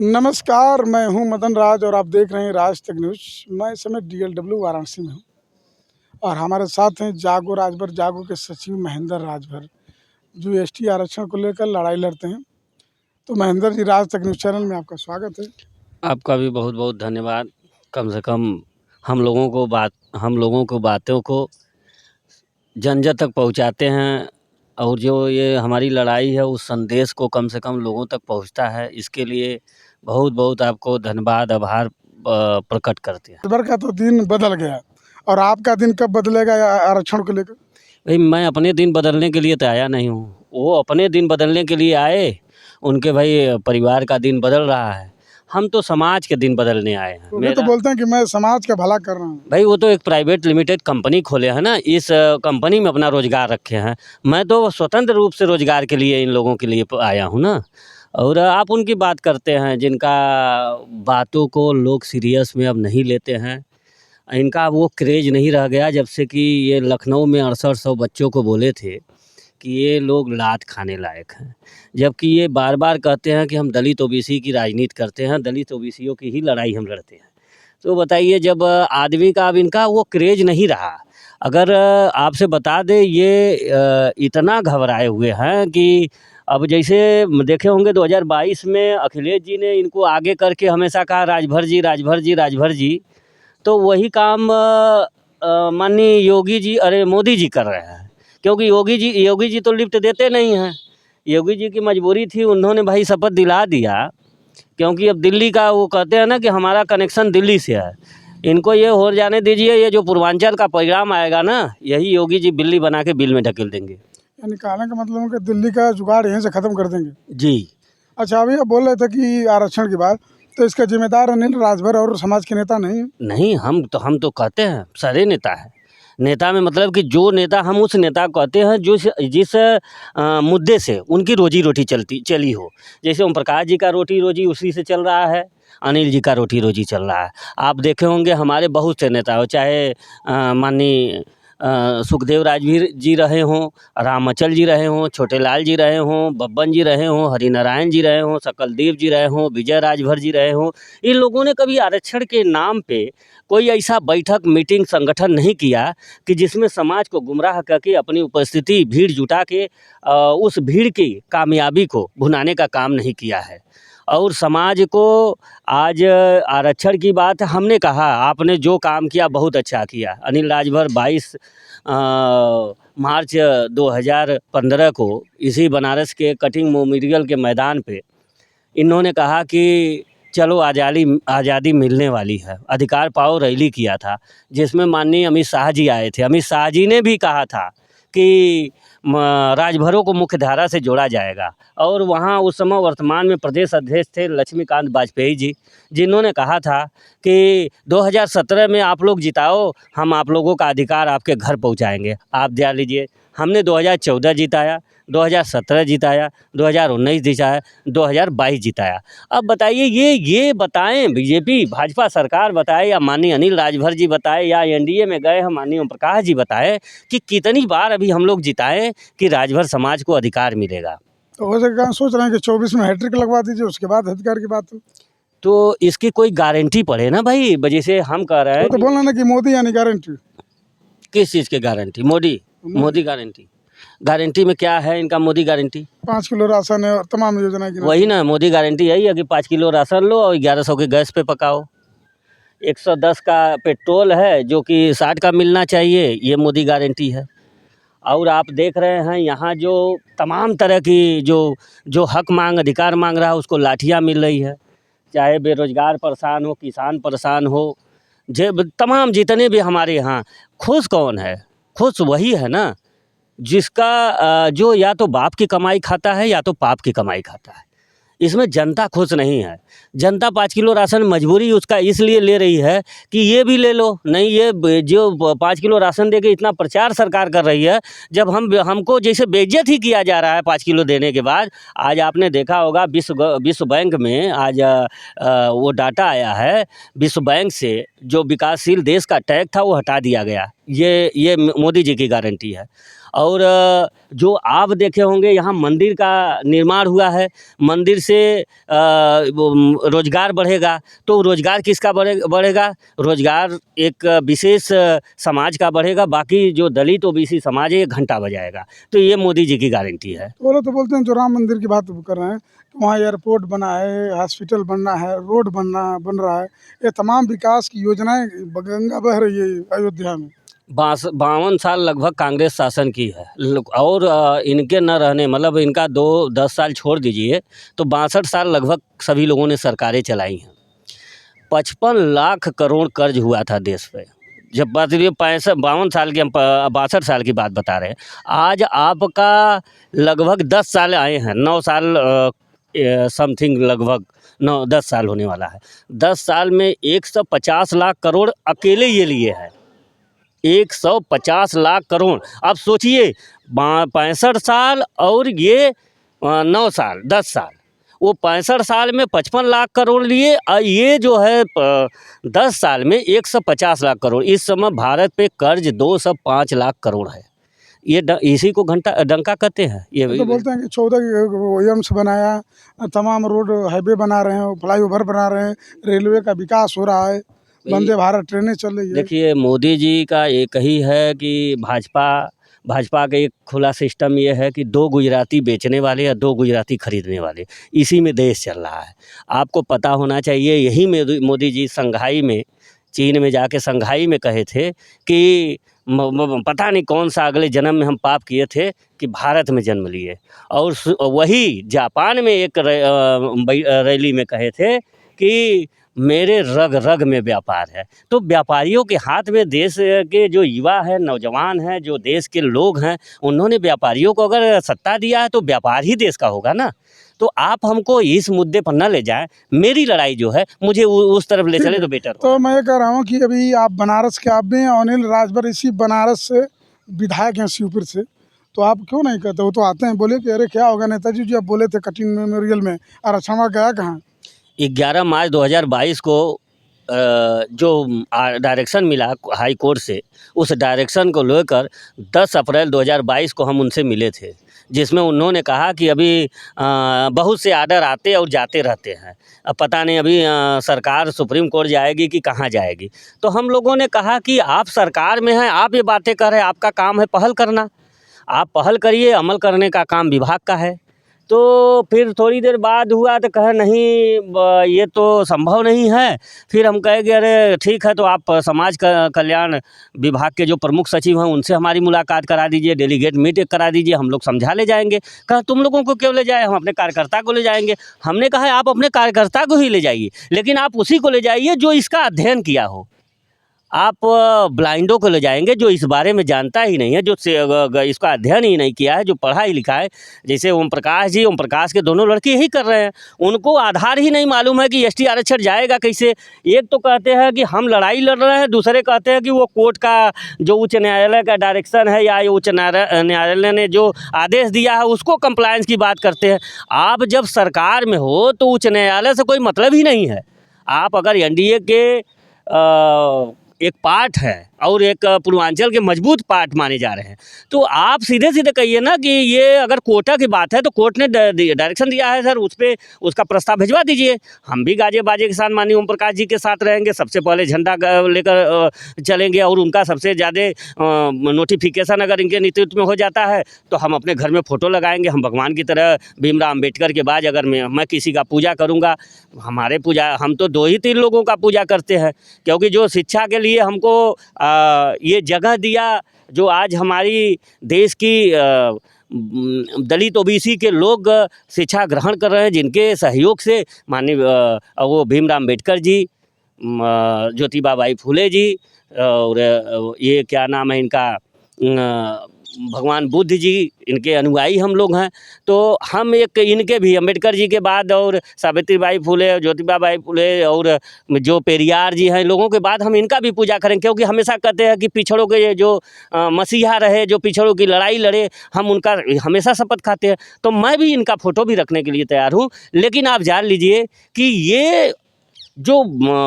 नमस्कार, मैं हूं मदन राज और आप देख रहे हैं राज तक न्यूज़। मैं इस समय DLW वाराणसी में हूं और हमारे साथ हैं जागो राजभर जागो के सचिव महेंद्र राजभर, जो ST आरक्षण को लेकर लड़ाई लड़ते हैं। तो महेंद्र जी, राज तक न्यूज़ चैनल में आपका स्वागत है। आपका भी बहुत बहुत धन्यवाद। कम से कम हम लोगों को बातों को जन जन तक पहुंचाते हैं और जो ये हमारी लड़ाई है उस संदेश को कम से कम लोगों तक पहुंचता है। इसके लिए बहुत बहुत आपको धन्यवाद आभार प्रकट करते हैं। राजभर का तो दिन बदल गया और आपका दिन कब बदलेगा आरक्षण को लेकर? भाई, मैं अपने दिन बदलने के लिए तो आया नहीं हूँ, वो अपने दिन बदलने के लिए आए। उनके भाई परिवार का दिन बदल रहा है, हम तो समाज के दिन बदलने आए हैं। वो तो बोलते हैं कि मैं समाज का भला कर रहा हूँ। भाई, वो तो एक प्राइवेट लिमिटेड कंपनी खोले हैं ना, इस कंपनी में अपना रोजगार रखे हैं। मैं तो स्वतंत्र रूप से रोजगार के लिए इन लोगों के लिए आया हूँ ना। और आप उनकी बात करते हैं जिनका बातों को लोग सीरियस में अब नहीं लेते हैं। इनका वो क्रेज नहीं रह गया जब से कि ये लखनऊ में 6800 बच्चों को बोले थे कि ये लोग लात खाने लायक हैं, जबकि ये बार बार कहते हैं कि हम दलित OBC की राजनीति करते हैं, दलित OBCयों की ही लड़ाई हम लड़ते हैं। तो बताइए, जब आदमी का अब इनका वो क्रेज नहीं रहा। अगर आपसे बता दें, ये इतना घबराए हुए हैं कि अब जैसे देखे होंगे 2022 में अखिलेश जी ने इनको आगे करके हमेशा कहा राजभर जी राजभर जी राजभर जी, तो वही काम माननीय योगी जी मोदी जी कर रहे हैं। क्योंकि योगी जी तो लिफ्ट देते नहीं हैं। योगी जी की मजबूरी थी, उन्होंने भाई शपथ दिला दिया। क्योंकि अब दिल्ली का वो कहते हैं ना कि हमारा कनेक्शन दिल्ली से है। इनको ये हो जाने दीजिए, ये जो पूर्वांचल का परिणाम आएगा ना, यही योगी जी बिल्ली बना के बिल में ढकेल देंगे। यानी कहने का मतलब है कि दिल्ली का जुगाड़ यहीं से ख़त्म कर देंगे जी। अच्छा, अभी आप बोल रहे थे कि आरक्षण की बात, तो इसका जिम्मेदार अनिल राजभर और समाज के नेता नहीं? हम तो कहते हैं सारे नेता है। नेता में मतलब कि जो नेता, हम उस नेता को कहते हैं जो जिस मुद्दे से उनकी रोजी रोटी चली हो। जैसे ओम प्रकाश जी का रोटी रोजी उसी से चल रहा है, अनिल जी का रोटी रोजी चल रहा है। आप देखे होंगे हमारे बहुत से नेता हो, चाहे माननीय सुखदेव राजवीर जी रहे हों, राम अचल जी रहे हों, छोटे लाल जी रहे हों, बब्बन जी रहे हों, हरिनारायण जी रहे हों, सकलदेव जी रहे हों, विजय राजभर जी रहे हों। इन लोगों ने कभी आरक्षण के नाम पे कोई ऐसा बैठक मीटिंग संगठन नहीं किया कि जिसमें समाज को गुमराह करके अपनी उपस्थिति भीड़ जुटा के उस भीड़ की कामयाबी को भुनाने का काम नहीं किया है। और समाज को आज आरक्षण की बात हमने कहा, आपने जो काम किया बहुत अच्छा किया। अनिल राजभर 22 मार्च 2015 को इसी बनारस के कटिंग मेमोरियल के मैदान पे इन्होंने कहा कि चलो आज़ादी मिलने वाली है, अधिकार पाओ रैली किया था, जिसमें माननीय अमित शाह जी आए थे। अमित शाह जी ने भी कहा था कि राजभरों को मुख्य धारा से जोड़ा जाएगा। और वहाँ उस समय वर्तमान में प्रदेश अध्यक्ष थे लक्ष्मीकांत वाजपेयी जी, जिन्होंने कहा था कि 2017 में आप लोग जिताओ, हम आप लोगों का अधिकार आपके घर पहुँचाएँगे। आप ध्यान लीजिए, हमने 2014 जिताया, 2017 जिताया, 2019 जिताया, 2022 जिताया। अब बताइए, ये बताएं, बीजेपी भाजपा सरकार बताए या माननीय अनिल राजभर जी बताए या NDA में गए हम माननीय ओम प्रकाश जी बताए कि कितनी बार अभी हम लोग जिताएं कि राजभर समाज को अधिकार मिलेगा। तो हो सके सोच रहे हैं कि 24 में हैट्रिक लगवा दीजिए, उसके बाद अधिकार की बात हो। तो इसकी कोई गारंटी पड़े ना भाई, जैसे हम कह रहे हैं तो बोलना ना कि मोदी यानी गारंटी। किस चीज़ की गारंटी? मोदी गारंटी में क्या है इनका? मोदी गारंटी 5 किलो राशन है और तमाम योजना की। वही ना, मोदी गारंटी यही है कि 5 किलो राशन लो और 1100 की गैस पे पकाओ। 110 का पेट्रोल है जो कि 60 का मिलना चाहिए, ये मोदी गारंटी है। और आप देख रहे हैं यहाँ जो तमाम तरह की जो हक मांग, अधिकार मांग रहा है, उसको लाठियाँ मिल रही है। चाहे बेरोजगार परेशान हो, किसान परेशान हो, तमाम जितने भी हमारे यहाँ, खुश कौन है? खुश वही है ना जिसका जो या तो बाप की कमाई खाता है या तो पाप की कमाई खाता है। इसमें जनता खुश नहीं है। जनता 5 किलो राशन मजबूरी उसका इसलिए ले रही है कि ये भी ले लो, नहीं ये जो 5 किलो राशन दे के इतना प्रचार सरकार कर रही है, जब हमको जैसे बेइज्जत ही किया जा रहा है 5 किलो देने के बाद। आज आपने देखा होगा विश्व बैंक में आज वो डाटा आया है, विश्व बैंक से जो विकासशील देश का टैग था वो हटा दिया गया। ये मोदी जी की गारंटी है। और जो आप देखे होंगे यहाँ मंदिर का निर्माण हुआ है, मंदिर से रोजगार बढ़ेगा, तो रोजगार किसका बढ़ेगा? रोजगार एक विशेष समाज का बढ़ेगा, बाकी जो दलित ओबीसी समाज है ये घंटा बजाएगा। तो ये मोदी जी की गारंटी है। वो लोग तो बोलते हैं जो राम मंदिर की बात कर रहे हैं कि वहाँ एयरपोर्ट बना है, हॉस्पिटल बनना है, रोड बन रहा है, ये तमाम विकास की योजनाएं गंगा बह रही है अयोध्या में। 52 साल लगभग कांग्रेस शासन की है और इनके न रहने, मतलब इनका 10 साल छोड़ दीजिए तो 62 साल लगभग सभी लोगों ने सरकारें चलाई हैं। 55 लाख करोड़ कर्ज हुआ था देश पे। जब बात ये 52 साल की, हम 62 साल की बात बता रहे हैं। आज आपका लगभग 10 साल आए हैं, 9 साल समथिंग, लगभग 9-10 साल होने वाला है। 10 साल में 150 लाख करोड़ अकेले ये लिए हैं, 150 लाख करोड़। अब सोचिए 65 साल और ये 9 साल, 10 साल, वो 65 साल में 55 लाख करोड़ लिए, और ये जो है 10 साल में 150 लाख करोड़। इस समय भारत पे कर्ज 205 लाख करोड़ है। ये इसी को डंका कहते हैं। ये तो बोलते हैं कि 14 एम्स बनाया, तमाम रोड हाईवे बना रहे हैं, फ्लाईओवर बना रहे हैं, रेलवे का विकास हो रहा है, वंदे भारत ट्रेनें चल रही है। देखिए मोदी जी का एक ही है कि भाजपा का एक खुला सिस्टम ये है कि 2 गुजराती बेचने वाले या 2 गुजराती खरीदने वाले, इसी में देश चल रहा है। आपको पता होना चाहिए, यही मोदी जी संघाई में, चीन में जाके संघाई में कहे थे कि पता नहीं कौन सा अगले जन्म में हम पाप किए थे कि भारत में जन्म लिए। और वही जापान में एक रैली में कहे थे कि मेरे रग रग में व्यापार है। तो व्यापारियों के हाथ में देश के जो युवा हैं, नौजवान हैं, जो देश के लोग हैं, उन्होंने व्यापारियों को अगर सत्ता दिया है तो व्यापार ही देश का होगा ना। तो आप हमको इस मुद्दे पर न ले जाएं। मेरी लड़ाई जो है, मुझे उस तरफ ले चले तो बेटर। तो मैं ये कह रहा हूँ कि अभी आप बनारस के, आप भी अनिल राजभर इसी बनारस से विधायक हैं शिवपुर से, तो आप क्यों नहीं कहते? वो तो आते हैं, बोले कि अरे क्या होगा नेताजी जी, आप बोले थे कटिंग मेमोरियल में, और अच्छा गया कहाँ? 11 मार्च 2022 को जो डायरेक्शन मिला हाई कोर्ट से, उस डायरेक्शन को लेकर 10 अप्रैल 2022 को हम उनसे मिले थे, जिसमें उन्होंने कहा कि अभी बहुत से आर्डर आते और जाते रहते हैं, अब पता नहीं अभी सरकार सुप्रीम कोर्ट जाएगी कि कहाँ जाएगी। तो हम लोगों ने कहा कि आप सरकार में हैं, आप ये बातें कर रहे हैं, आपका काम है पहल करना, आप पहल करिए, अमल करने का काम विभाग का है। तो फिर थोड़ी देर बाद हुआ तो कहा नहीं ये तो संभव नहीं है। फिर हम कहे कि अरे ठीक है, तो आप समाज कल्याण विभाग के जो प्रमुख सचिव हैं उनसे हमारी मुलाकात करा दीजिए, डेलीगेट मीट करा दीजिए, हम लोग समझा ले जाएंगे। कहा तुम लोगों को क्यों ले जाए, हम अपने कार्यकर्ता को ले जाएंगे। हमने कहा आप अपने कार्यकर्ता को ही ले जाइए, लेकिन आप उसी को ले जाइए जो इसका अध्ययन किया हो। आप ब्लाइंडों को ले जाएंगे जो इस बारे में जानता ही नहीं है, जो इसका अध्ययन ही नहीं किया है, जो पढ़ा ही लिखा है। जैसे ओम प्रकाश के दोनों लड़के यही कर रहे हैं, उनको आधार ही नहीं मालूम है कि एसटी आरक्षण जाएगा कैसे। एक तो कहते हैं कि हम लड़ाई लड़ रहे हैं, दूसरे कहते हैं कि वो कोर्ट का जो उच्च न्यायालय का डायरेक्शन है या उच्च न्यायालय ने जो आदेश दिया है उसको कंप्लायंस की बात करते हैं। आप जब सरकार में हो तो उच्च न्यायालय से कोई मतलब ही नहीं है। आप अगर एनडीए के एक पार्ट है और एक पूर्वांचल के मजबूत पार्ट माने जा रहे हैं, तो आप सीधे सीधे कहिए ना कि ये अगर कोटा की बात है तो कोर्ट ने डायरेक्शन दिया है सर, उस पर उसका प्रस्ताव भिजवा दीजिए। हम भी गाजे बाजे के साथ माननीय ओम प्रकाश जी के साथ रहेंगे, सबसे पहले झंडा लेकर चलेंगे, और उनका सबसे ज़्यादा नोटिफिकेशन अगर इनके नेतृत्व में हो जाता है तो हम अपने घर में फ़ोटो लगाएंगे। हम भगवान की तरह भीमराव अम्बेडकर के बाद अगर मैं किसी का पूजा करूँगा, हमारे पूजा, हम तो 2 ही 3 लोगों का पूजा करते हैं, क्योंकि जो शिक्षा के लिए हमको ये जगह दिया, जो आज हमारी देश की दलित ओबीसी के लोग शिक्षा ग्रहण कर रहे हैं, जिनके सहयोग से माननीय वो भीमराव अम्बेडकर जी, ज्योतिबा बाई फुले जी, और ये क्या नाम है इनका, भगवान बुद्ध जी, इनके अनुयायी हम लोग हैं। तो हम एक इनके भी, अम्बेडकर जी के बाद और सावित्रीबाई फुले, ज्योतिबा बाई फुले और जो पेरियार जी हैं, लोगों के बाद हम इनका भी पूजा करें, क्योंकि हमेशा कहते हैं कि पिछड़ों के जो मसीहा रहे, जो पिछड़ों की लड़ाई लड़े, हम उनका हमेशा शपथ खाते हैं। तो मैं भी इनका फ़ोटो भी रखने के लिए तैयार हूँ। लेकिन आप जान लीजिए कि ये जो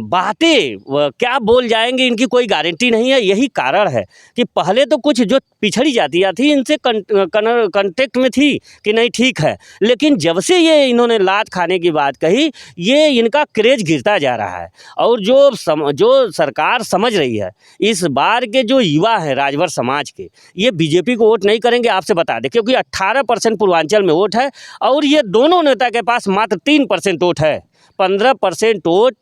बातें क्या बोल जाएंगे इनकी कोई गारंटी नहीं है। यही कारण है कि पहले तो कुछ जो पिछड़ी जातियाँ थी इनसे कांटेक्ट में थी कि नहीं ठीक है, लेकिन जब से ये इन्होंने लात खाने की बात कही ये इनका क्रेज गिरता जा रहा है। और जो सरकार समझ रही है, इस बार के जो युवा हैं राजभर समाज के, ये बीजेपी को वोट नहीं करेंगे, आपसे बता दें, क्योंकि 18% पूर्वांचल में वोट है और ये दोनों नेता के पास मात्र 3% वोट है। 15% वोट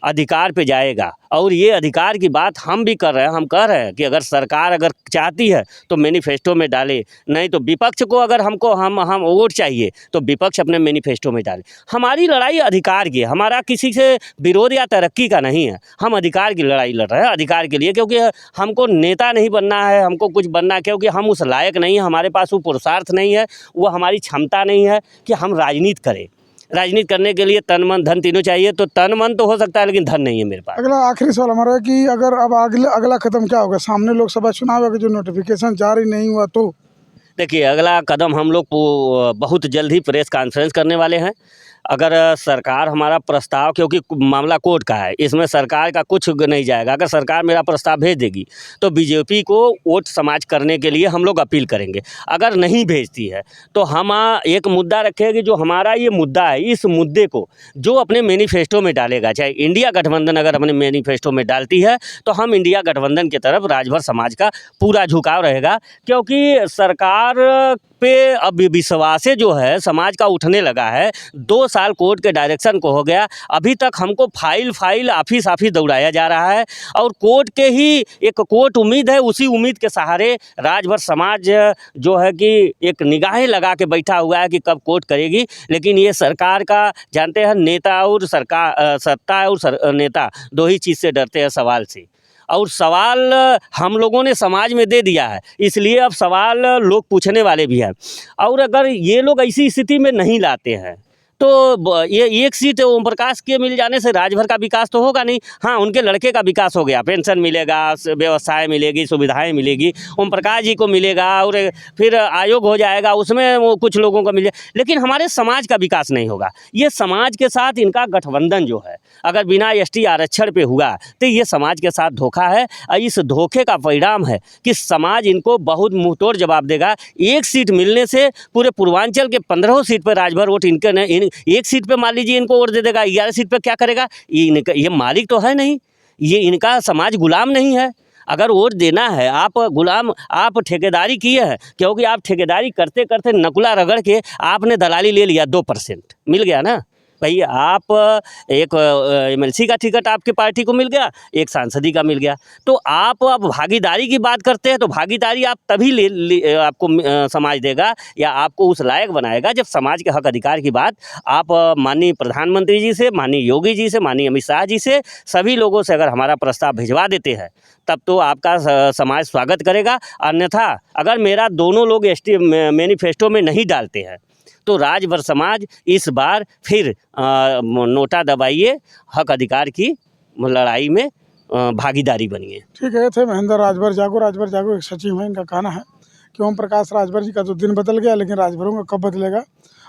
अधिकार पे जाएगा। और ये अधिकार की बात हम भी कर रहे हैं। हम कह रहे हैं कि अगर सरकार अगर चाहती है तो मैनिफेस्टो में डाले, नहीं तो विपक्ष को अगर हम वोट चाहिए तो विपक्ष अपने मैनिफेस्टो में डाले। हमारी लड़ाई अधिकार की है, हमारा किसी से विरोध या तरक्की का नहीं है। हम अधिकार की लड़ाई लड़ रहे हैं, अधिकार के लिए, क्योंकि हमको नेता नहीं बनना है, हमको कुछ बनना है, क्योंकि हम उस लायक नहीं है, हमारे पास वो पुरुषार्थ नहीं है, वो हमारी क्षमता नहीं है कि हम राजनीति करें। राजनीति करने के लिए तन मन धन तीनों चाहिए, तो तन मन तो हो सकता है लेकिन धन नहीं है मेरे पास। अगला आखिरी सवाल हमारा है कि अगर अब अगला कदम क्या होगा? सामने लोकसभा चुनाव है कि जो नोटिफिकेशन जारी नहीं हुआ तो? देखिए, अगला कदम हम लोग बहुत जल्द ही प्रेस कॉन्फ्रेंस करने वाले हैं। अगर सरकार हमारा प्रस्ताव, क्योंकि मामला कोर्ट का है, इसमें सरकार का कुछ नहीं जाएगा। अगर सरकार मेरा प्रस्ताव भेज देगी तो बीजेपी को वोट समाज करने के लिए हम लोग अपील करेंगे। अगर नहीं भेजती है तो हम एक मुद्दा रखेंगे, जो हमारा ये मुद्दा है, इस मुद्दे को जो अपने मैनिफेस्टो में डालेगा, चाहे इंडिया गठबंधन अगर अपने मैनिफेस्टो में डालती है तो हम इंडिया गठबंधन की तरफ राजभर समाज का पूरा झुकाव रहेगा। क्योंकि सरकार पे अब विश्वास जो है समाज का उठने लगा है। 2 साल कोर्ट के डायरेक्शन को हो गया, अभी तक हमको फाइल ऑफिस दौड़ाया जा रहा है और कोर्ट के ही एक कोर्ट उम्मीद है, उसी उम्मीद के सहारे राजभर समाज जो है कि एक निगाहें लगा के बैठा हुआ है कि कब कोर्ट करेगी। लेकिन ये सरकार का जानते हैं, नेता और सरकार, सत्ता और नेता दो ही चीज़ से डरते हैं, सवाल से। और सवाल हम लोगों ने समाज में दे दिया है, इसलिए अब सवाल लोग पूछने वाले भी हैं। और अगर ये लोग ऐसी स्थिति में नहीं लाते हैं तो ये एक सीट ओम प्रकाश के मिल जाने से राजभर का विकास तो होगा नहीं। हाँ, उनके लड़के का विकास हो गया, पेंशन मिलेगा, व्यवस्थाएं मिलेगी, सुविधाएं मिलेगी, ओम प्रकाश जी को मिलेगा और फिर आयोग हो जाएगा, उसमें वो कुछ लोगों को मिले, लेकिन हमारे समाज का विकास नहीं होगा। ये समाज के साथ इनका गठबंधन जो है, अगर बिना एसटी आरक्षण पे हुआ तो ये समाज के साथ धोखा है। और इस धोखे का परिणाम है कि समाज इनको बहुत मुंहतोड़ जवाब देगा। एक सीट मिलने से पूरे पूर्वांचल के 15 सीट पर राजभर वोट इनके एक सीट पे मान लीजिए इनको वोट दे देगा, 11 सीट पे क्या करेगा? ये मालिक तो है नहीं, ये इनका समाज गुलाम नहीं है। अगर वोट देना है, आप ठेकेदारी किए हैं, क्योंकि आप ठेकेदारी करते करते नकुला रगड़ के आपने दलाली ले लिया, 2% मिल गया ना भाई। आप एक एमएलसी का टिकट आपकी पार्टी को मिल गया, एक सांसदी का मिल गया, तो आप अब भागीदारी की बात करते हैं तो भागीदारी आप तभी आपको समाज देगा या आपको उस लायक बनाएगा जब समाज के हक अधिकार की बात आप माननीय प्रधानमंत्री जी से, माननीय योगी जी से, माननीय अमित शाह जी से, सभी लोगों से अगर हमारा प्रस्ताव भिजवा देते हैं तब तो आपका समाज स्वागत करेगा। अन्यथा अगर मेरा दोनों लोग एसटी मैनिफेस्टो में नहीं डालते हैं तो राजभर समाज इस बार फिर नोटा दबाइए, हक अधिकार की लड़ाई में भागीदारी बनिए। ठीक है, थे महेंद्र राजभर जागो एक सचिव हैं। इनका कहना है कि ओम प्रकाश राजभर जी का तो दिन बदल गया, लेकिन राजभरों का कब बदलेगा?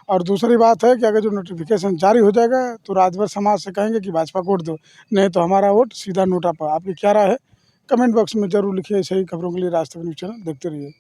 और दूसरी बात है कि अगर जो नोटिफिकेशन जारी हो जाएगा तो राजभर समाज से कहेंगे कि भाजपा को वोट दो, नहीं तो हमारा वोट सीधा नोटा पर। आपकी क्या राय है? कमेंट बॉक्स में जरूर लिखिए। सही खबरों के लिए राज तक न्यूज़ चैनल देखते रहिए।